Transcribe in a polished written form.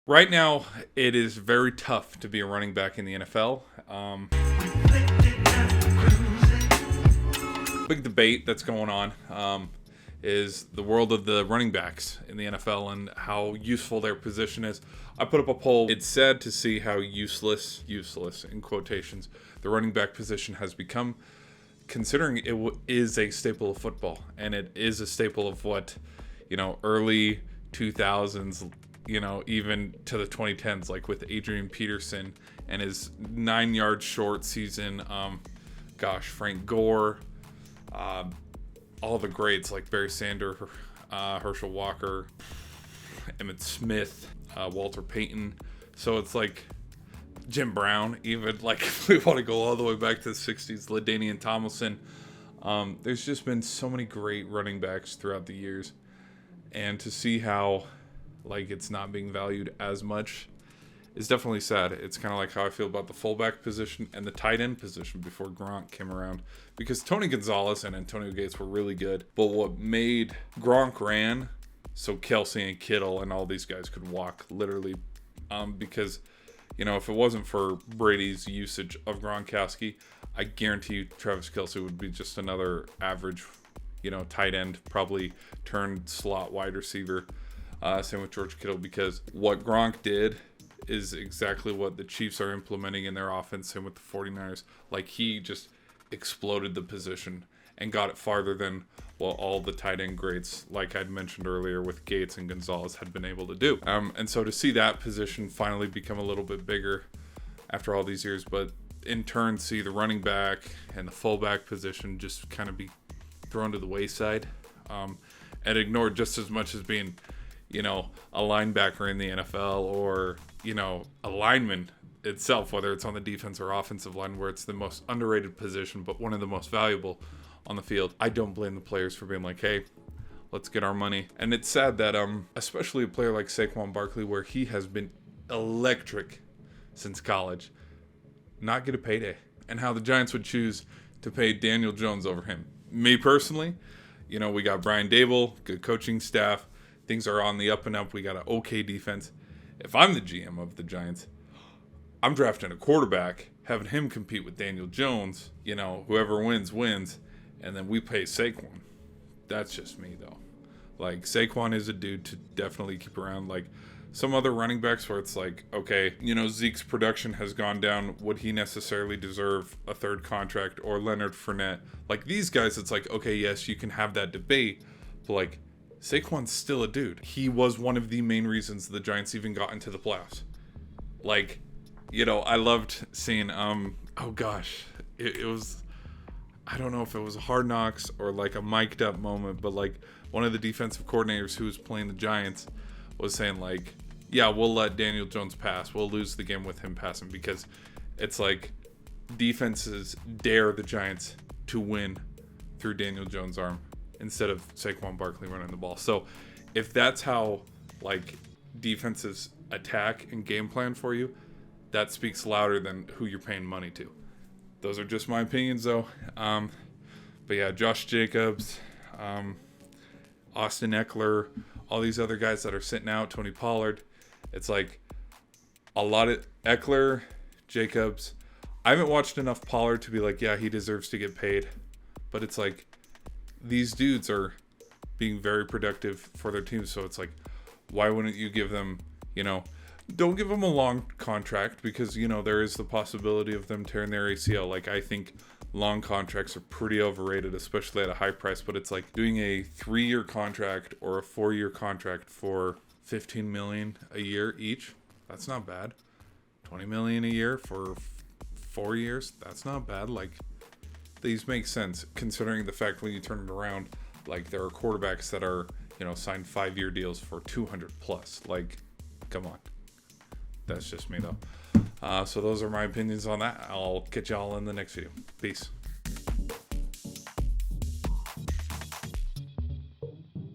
Right now, it is very tough to be a running back in the NFL. Big debate that's going on is the world of the running backs in the NFL and how useful their position is. I put up a poll. It's sad to see how useless in quotations, the running back position has become, considering it is a staple of football, and it is a staple of what, early 2000s, even to the 2010s, like with Adrian Peterson and his 9 yard short season. Frank Gore, all the greats like Barry Sanders, Herschel Walker, Emmitt Smith, Walter Payton. So it's like Jim Brown, even like if we want to go all the way back to the 60s, LaDainian Tomlinson. There's just been so many great running backs throughout the years. And to see how it's not being valued as much is definitely sad. It's kind of like how I feel about the fullback position and the tight end position before Gronk came around. Because Tony Gonzalez and Antonio Gates were really good. But what made Gronk ran so Kelsey and Kittle and all these guys could walk literally. Because, if it wasn't for Brady's usage of Gronkowski, I guarantee you Travis Kelsey would be just another average, tight end, probably turned slot wide receiver. Same with George Kittle, because what Gronk did is exactly what the Chiefs are implementing in their offense. Same with the 49ers. He just exploded the position and got it farther than all the tight end greats, like I'd mentioned earlier with Gates and Gonzalez, had been able to do. And so to see that position finally become a little bit bigger after all these years, but in turn see the running back and the fullback position just kind of be thrown to the wayside and ignored just as much as being a linebacker in the NFL or, a lineman itself, whether it's on the defense or offensive line, where it's the most underrated position, but one of the most valuable on the field. I don't blame the players for being like, hey, let's get our money. And it's sad that, especially a player like Saquon Barkley, where he has been electric since college, not get a payday. And how the Giants would choose to pay Daniel Jones over him. Me personally, we got Brian Dable, good coaching staff. Things are on the up and up. We got an okay defense. If I'm the GM of the Giants, I'm drafting a quarterback, having him compete with Daniel Jones. Whoever wins, and then we pay Saquon. That's just me, though. Saquon is a dude to definitely keep around. Some other running backs where it's okay, Zeke's production has gone down. Would he necessarily deserve a third contract? Or Leonard Fournette? These guys, it's okay, yes, you can have that debate, but Saquon's still a dude. He was one of the main reasons the Giants even got into the playoffs. I loved seeing, it was, I don't know if it was a Hard Knocks or a mic'd up moment, but one of the defensive coordinators who was playing the Giants was saying yeah, we'll let Daniel Jones pass. We'll lose the game with him passing, because it's defenses dare the Giants to win through Daniel Jones' arm instead of Saquon Barkley running the ball. So if that's how defenses attack and game plan for you, that speaks louder than who you're paying money to. Those are just my opinions, though. But yeah, Josh Jacobs, Austin Eckler, all these other guys that are sitting out, Tony Pollard. It's a lot of Eckler, Jacobs. I haven't watched enough Pollard to be yeah, he deserves to get paid. But it's these dudes are being very productive for their teams. So it's why wouldn't you give them, don't give them a long contract, because, there is the possibility of them tearing their ACL. I think long contracts are pretty overrated, especially at a high price. But it's doing a 3-year contract or a 4-year contract for $15 million a year each. That's not bad. $20 million a year for 4 years. That's not bad. These make sense considering the fact when you turn it around, there are quarterbacks that are, signed 5-year deals for 200 plus. Come on. That's just me, though. So those are my opinions on that. I'll catch y'all in the next video. Peace.